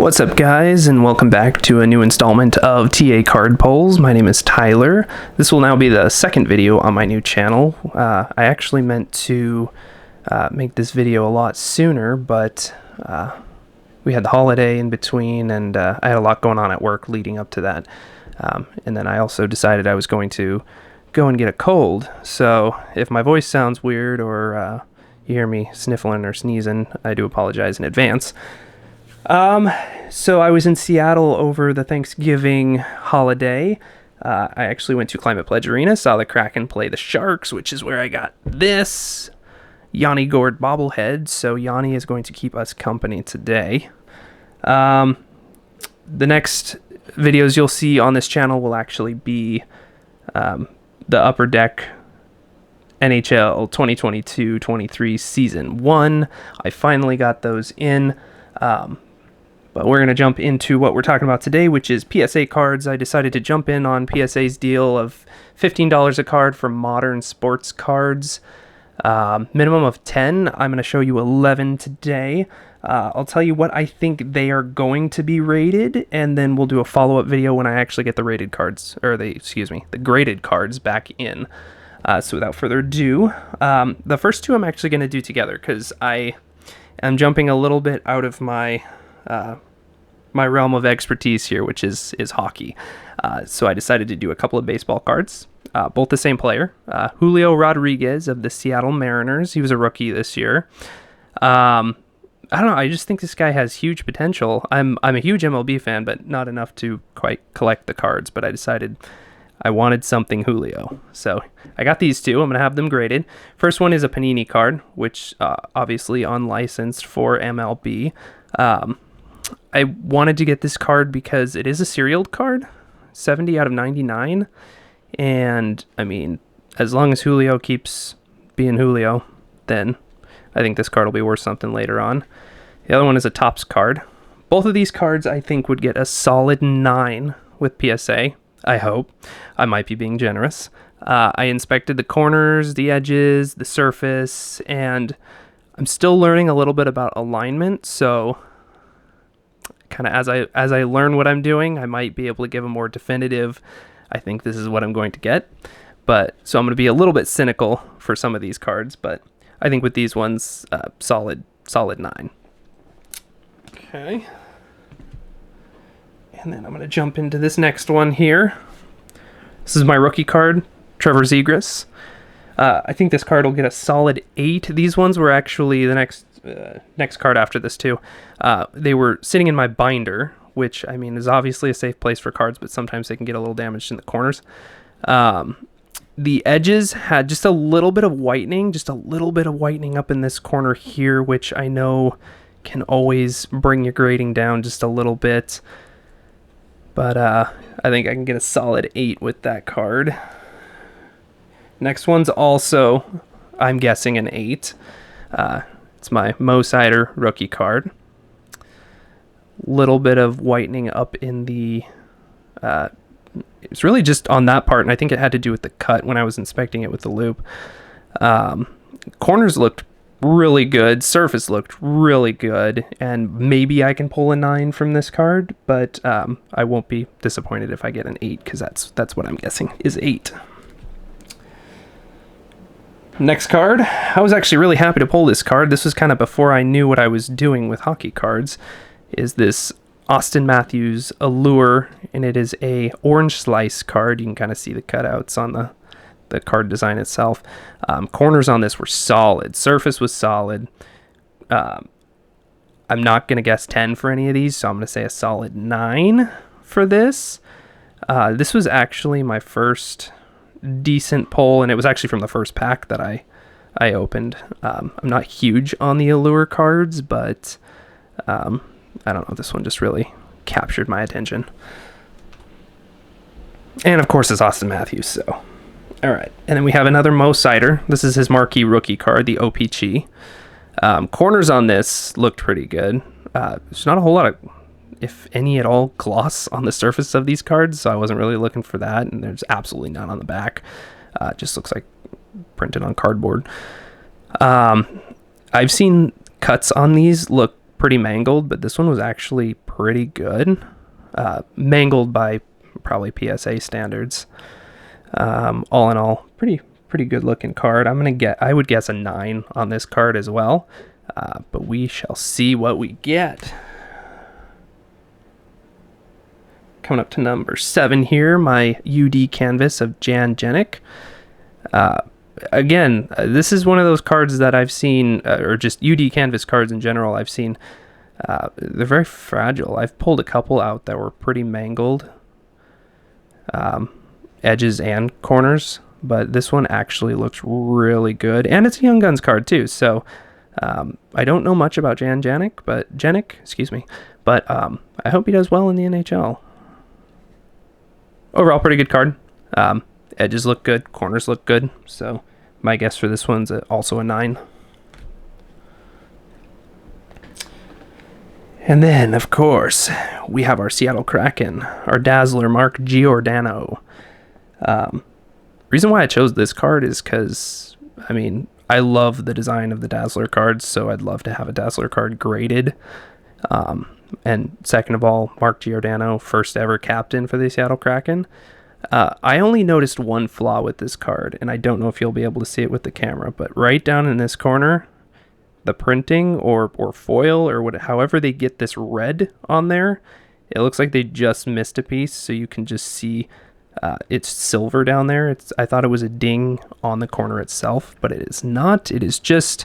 What's up, guys, and welcome back to a new installment of TA Card Polls. My name is Tyler. This will now be the second video on my new channel. I actually meant to make this video a lot sooner, but we had the holiday in between, and I had a lot going on at work leading up to that. And then I also decided I was going to go and get a cold. So if my voice sounds weird or you hear me sniffling or sneezing, I do apologize in advance. So I was in Seattle over the Thanksgiving holiday. I actually went to Climate Pledge Arena, saw the Kraken play the Sharks, which is where I got this Yanni Gourde bobblehead. So Yanni is going to keep us company today. The next videos you'll see on this channel will actually be the Upper Deck NHL 2022-23 Season 1. I finally got those in. But we're going to jump into what we're talking about today, which is PSA cards. I decided to jump in on PSA's deal of $15 a card for modern sports cards. Minimum of 10. I'm going to show you 11 today. I'll tell you what I think they are going to be rated, and then we'll do a follow-up video when I actually get the rated cards, or the graded cards back in. So without further ado, the first two I'm actually going to do together, because I am jumping a little bit out of my my realm of expertise here, which is hockey. So I decided to do a couple of baseball cards, both the same player, Julio Rodriguez of the Seattle Mariners. He was a rookie this year. I don't know. I just think this guy has huge potential. I'm a huge MLB fan, but not enough to quite collect the cards. But I decided I wanted something Julio. So I got these two. I'm going to have them graded. First one is a Panini card, which obviously unlicensed for MLB. I wanted to get this card because it is a serial card, 70 out of 99. And, I mean, as long as Julio keeps being Julio, then I think this card will be worth something later on. The other one is a Topps card. Both of these cards, I think, would get a solid 9 with PSA. I hope. I might be being generous. I inspected the corners, the edges, the surface, and I'm still learning a little bit about alignment, so kind of as I learn what I'm doing, I might be able to give a more definitive, I think this is what I'm going to get. But so I'm going to be a little bit cynical for some of these cards, but I think with these ones, solid 9. Okay. And then I'm going to jump into this next one here. This is my rookie card, Trevor Zegras. I think this card will get a solid 8. These ones were actually the next card after this too. They were sitting in my binder, which I mean is obviously a safe place for cards, but sometimes they can get a little damaged in the corners. The edges had just a little bit of whitening, up in this corner here, which I know can always bring your grading down just a little bit. But I think I can get a solid 8 with that card. Next one's also, I'm guessing, an 8. It's my Mo Sider rookie card. Little bit of whitening up in the... it's really just on that part, and I think it had to do with the cut when I was inspecting it with the loupe. Corners looked really good. Surface looked really good, and maybe I can pull a 9 from this card, but I won't be disappointed if I get an 8, because that's what I'm guessing is 8. Next card. I was actually really happy to pull this card. This was kind of before I knew what I was doing with hockey cards. Is this Austin Matthews Allure, and it is a orange slice card. You can kind of see the cutouts on the card design itself. Corners on this were solid. Surface was solid. I'm not going to guess 10 for any of these, so I'm going to say a solid 9 for this. This was actually my first decent pull, and it was actually from the first pack that I opened. I'm not huge on the Allure cards, but I don't know, this one just really captured my attention. And of course it's Austin Matthews, so all right. And then we have another Mo Sider. This is his marquee rookie card, the OPG. Corners on this looked pretty good. There's not a whole lot of, if any at all, gloss on the surface of these cards, so I wasn't really looking for that, and there's absolutely none on the back. It just looks like printed on cardboard. I've seen cuts on these look pretty mangled, but this one was actually pretty good. Mangled by probably PSA standards. All in all, pretty good looking card. I would guess a 9 on this card as well. But we shall see what we get. Coming up to number 7 here, my UD canvas of Jan Jenik. Again, this is one of those cards that I've seen, or just UD canvas cards in general, I've seen. They're very fragile. I've pulled a couple out that were pretty mangled, edges and corners, but this one actually looks really good, and it's a Young Guns card too. So I don't know much about Jan Jenik, but I hope he does well in the NHL. Overall, pretty good card. Edges look good, corners look good, so my guess for this one's also a 9. And then, of course, we have our Seattle Kraken, our Dazzler Mark Giordano. Reason why I chose this card is because, I love the design of the Dazzler cards, so I'd love to have a Dazzler card graded. And second of all, Mark Giordano, first ever captain for the Seattle Kraken. I only noticed one flaw with this card, and I don't know if you'll be able to see it with the camera, but right down in this corner, the printing or foil or however they get this red on there, it looks like they just missed a piece, so you can just see it's silver down there. I thought it was a ding on the corner itself, but it is not. It is just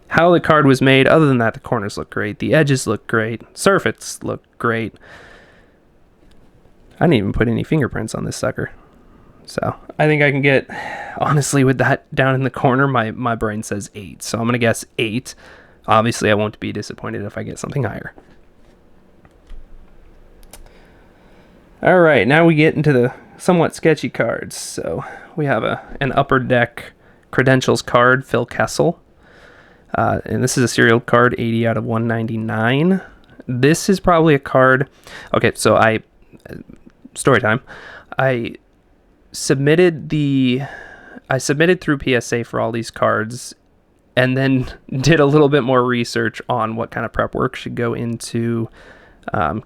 how the card was made. Other than that, the corners look great, the edges look great, surface look great. I didn't even put any fingerprints on this sucker. So I think I can get, honestly, with that down in the corner, my brain says 8. So I'm going to guess 8. Obviously, I won't be disappointed if I get something higher. All right, now we get into the somewhat sketchy cards. So we have an Upper Deck Credentials card, Phil Kessel. And this is a serial card, 80 out of 199. This is probably a card. Okay, so story time. I submitted through PSA for all these cards, and then did a little bit more research on what kind of prep work should go into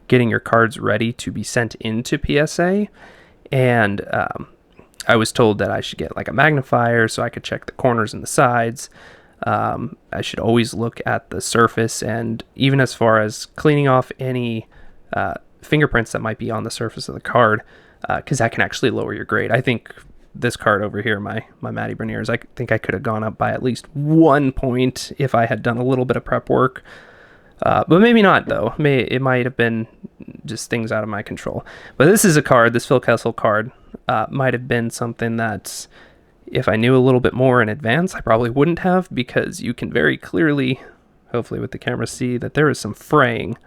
getting your cards ready to be sent into PSA. And I was told that I should get like a magnifier so I could check the corners and the sides. I should always look at the surface, and even as far as cleaning off any fingerprints that might be on the surface of the card, because that can actually lower your grade. I think this card over here, my Matty Beniers, I think I could have gone up by at least 1 point if I had done a little bit of prep work. But maybe not, though. It might have been just things out of my control. But this is a card, this Phil Kessel card, might have been something that if I knew a little bit more in advance, I probably wouldn't have, because you can very clearly, hopefully with the camera, see that there is some fraying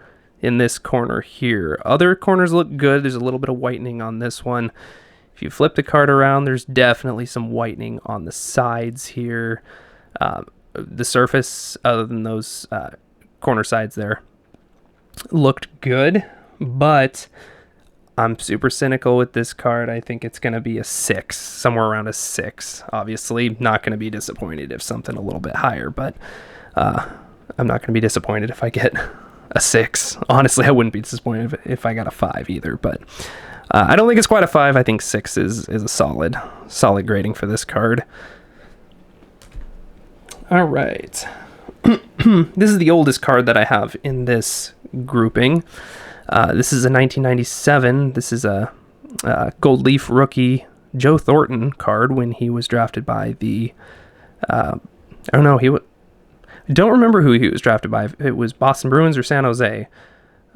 in this corner here. Other corners look good. There's a little bit of whitening on this one. If you flip the card around, there's definitely some whitening on the sides here. The surface, other than those corner sides there, looked good, but I'm super cynical with this card. I think it's going to be a 6, somewhere around a 6. Obviously, not going to be disappointed if something a little bit higher, but I'm not going to be disappointed if I get a 6. Honestly, I wouldn't be disappointed if I got a 5 either, but I don't think it's quite a 5. I think 6 is a solid grading for this card. All right. This is the oldest card that I have in this grouping. This is a 1997. This is a Gold Leaf rookie Joe Thornton card when he was drafted by the... I don't remember who he was drafted by. If it was Boston Bruins or San Jose.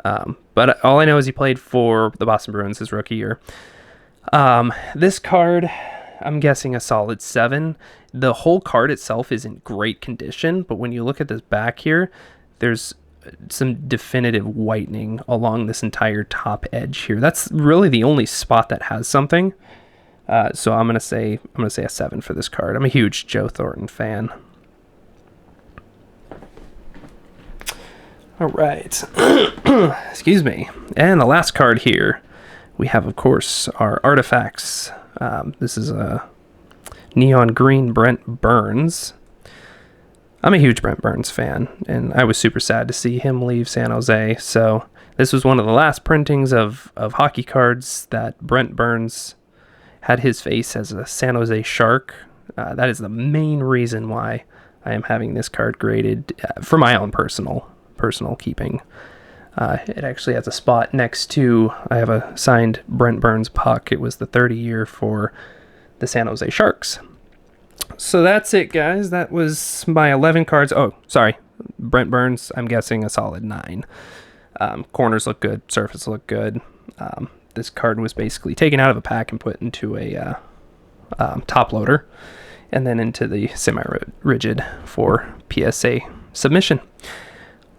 But all I know is he played for the Boston Bruins his rookie year. This card, I'm guessing a solid 7. The whole card itself is in great condition, but when you look at this back here, there's some definitive whitening along this entire top edge here. That's really the only spot that has something. So I'm gonna say a 7 for this card. I'm a huge Joe Thornton fan. All right. Excuse me. And the last card here, we have, of course, our artifacts. This is a neon green Brent Burns. I'm a huge Brent Burns fan, and I was super sad to see him leave San Jose. So this was one of the last printings of hockey cards that Brent Burns had his face as a San Jose Shark. That is the main reason why I am having this card graded for my own personal keeping. It actually has a spot next to, I have a signed Brent Burns puck. It was the 30 year for the San Jose Sharks. So that's it, guys. That was my 11 cards. Oh, sorry. Brent Burns, I'm guessing a solid 9. Corners look good. Surface look good. This card was basically taken out of a pack and put into a top loader, and then into the semi-rigid for PSA submission.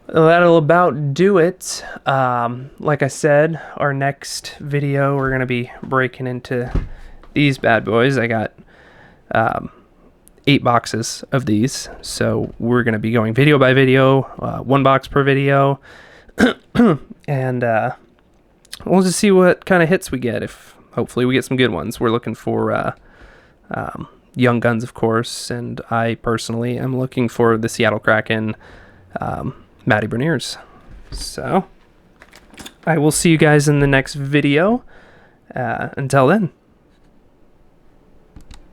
That'll about do it. Like I said, our next video, we're going to be breaking into these bad boys. I got 8 boxes of these, so we're going to be going video by video, 1 box per video, and we'll just see what kind of hits we get. If hopefully we get some good ones. We're looking for Young Guns, of course, and I personally am looking for the Seattle Kraken Matty Beniers. So I will see you guys in the next video. Until then.